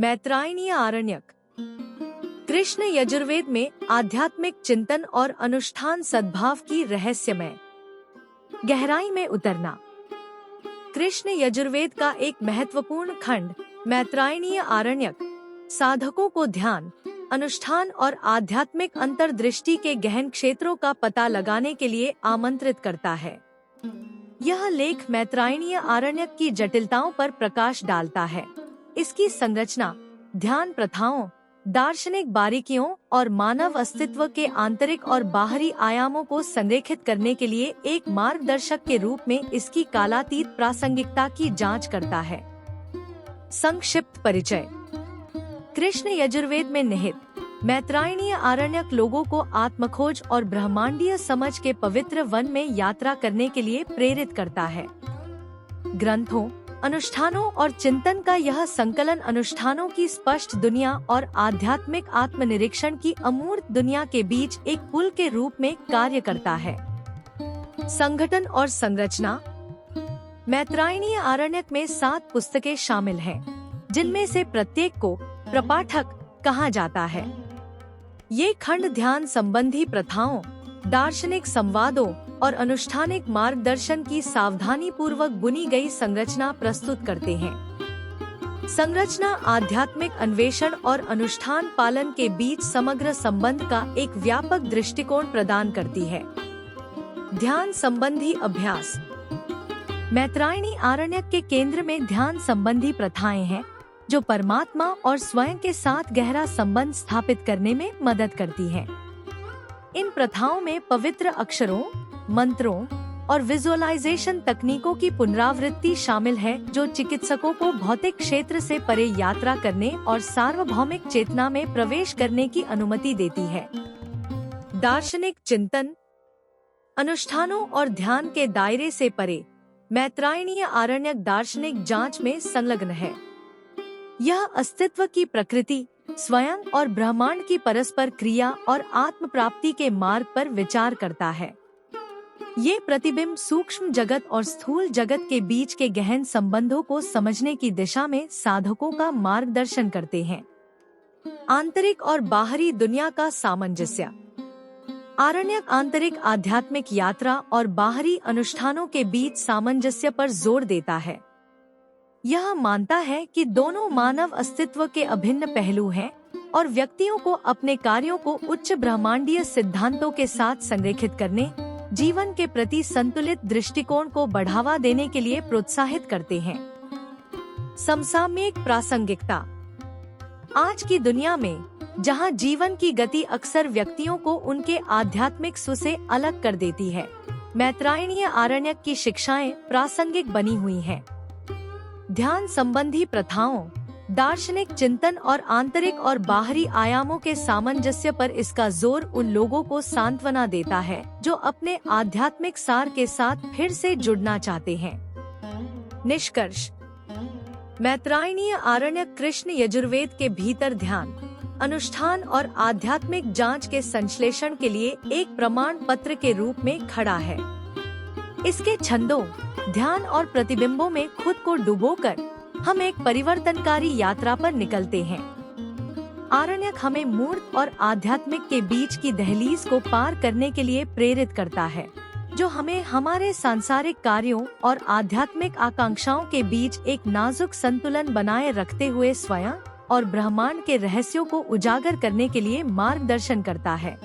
मैत्रायणीय आरण्यक। कृष्ण यजुर्वेद में आध्यात्मिक चिंतन और अनुष्ठान सद्भाव की रहस्यमय गहराई में उतरना। कृष्ण यजुर्वेद का एक महत्वपूर्ण खंड मैत्रायणीय आरण्यक साधकों को ध्यान, अनुष्ठान और आध्यात्मिक अंतर्दृष्टि के गहन क्षेत्रों का पता लगाने के लिए आमंत्रित करता है। यह लेख मैत्रायणीय आरण्यक की जटिलताओं पर प्रकाश डालता है। इसकी संरचना, ध्यान प्रथाओं, दार्शनिक बारीकियों और मानव अस्तित्व के आंतरिक और बाहरी आयामों को संरेखित करने के लिए एक मार्गदर्शक के रूप में इसकी कालातीत प्रासंगिकता की जांच करता है। संक्षिप्त परिचय। कृष्ण यजुर्वेद में निहित मैत्रायणीय आरण्यक लोगों को आत्मखोज और ब्रह्मांडीय समझ के पवित्र वन में यात्रा करने के लिए प्रेरित करता है। ग्रंथों, अनुष्ठानों और चिंतन का यह संकलन अनुष्ठानों की स्पष्ट दुनिया और आध्यात्मिक आत्मनिरीक्षण की अमूर्त दुनिया के बीच एक पुल के रूप में कार्य करता है। संगठन और संरचना। मैत्रायणीय आरण्यक में 7 पुस्तकें शामिल हैं, जिनमें से प्रत्येक को प्रपाठक कहा जाता है। ये खंड ध्यान संबंधी प्रथाओं, दार्शनिक संवादों और अनुष्ठानिक मार्गदर्शन की सावधानी पूर्वक बुनी गई संरचना प्रस्तुत करते हैं। संरचना आध्यात्मिक अन्वेषण और अनुष्ठान पालन के बीच समग्र संबंध का एक व्यापक दृष्टिकोण प्रदान करती है। ध्यान संबंधी अभ्यास। मैत्रायणी आरण्यक के केंद्र में ध्यान संबंधी प्रथाएं हैं, जो परमात्मा और स्वयं के साथ गहरा संबंध स्थापित करने में मदद करती हैं। इन प्रथाओं में पवित्र अक्षरों, मंत्रों और विजुअलाइजेशन तकनीकों की पुनरावृत्ति शामिल है, जो चिकित्सकों को भौतिक क्षेत्र से परे यात्रा करने और सार्वभौमिक चेतना में प्रवेश करने की अनुमति देती है। दार्शनिक चिंतन। अनुष्ठानों और ध्यान के दायरे से परे मैत्रायणीय आरण्यक दार्शनिक जांच में संलग्न है। यह अस्तित्व की प्रकृति, स्वयं और ब्रह्मांड की परस्पर क्रिया और आत्म प्राप्ति के मार्ग पर विचार करता है। ये प्रतिबिंब सूक्ष्म जगत और स्थूल जगत के बीच के गहन संबंधों को समझने की दिशा में साधकों का मार्गदर्शन करते हैं। आंतरिक और बाहरी दुनिया का सामंजस्य। आरण्यक आंतरिक आध्यात्मिक यात्रा और बाहरी अनुष्ठानों के बीच सामंजस्य पर जोर देता है। यह मानता है कि दोनों मानव अस्तित्व के अभिन्न पहलू हैं और व्यक्तियों को अपने कार्यों को उच्च ब्रह्मांडीय सिद्धांतों के साथ संरेखित करने, जीवन के प्रति संतुलित दृष्टिकोण को बढ़ावा देने के लिए प्रोत्साहित करते हैं। समसामयिक प्रासंगिकता। आज की दुनिया में, जहां जीवन की गति अक्सर व्यक्तियों को उनके आध्यात्मिक स्व से अलग कर देती है, मैत्रायणीय आरण्यक की शिक्षाएं प्रासंगिक बनी हुई हैं। ध्यान संबंधी प्रथाओं, दार्शनिक चिंतन और आंतरिक और बाहरी आयामों के सामंजस्य पर इसका जोर उन लोगों को सांत्वना देता है जो अपने आध्यात्मिक सार के साथ फिर से जुड़ना चाहते हैं। निष्कर्ष। मैत्रायणीय आरण्यक कृष्ण यजुर्वेद के भीतर ध्यान, अनुष्ठान और आध्यात्मिक जांच के संश्लेषण के लिए एक प्रमाण पत्र के रूप में खड़ा है। इसके छंदों, ध्यान और प्रतिबिंबों में खुद को डुबोकर हम एक परिवर्तनकारी यात्रा पर निकलते हैं। आरण्यक हमें मूर्त और आध्यात्मिक के बीच की दहलीज को पार करने के लिए प्रेरित करता है, जो हमें हमारे सांसारिक कार्यों और आध्यात्मिक आकांक्षाओं के बीच एक नाजुक संतुलन बनाए रखते हुए स्वयं और ब्रह्मांड के रहस्यों को उजागर करने के लिए मार्गदर्शन करता है।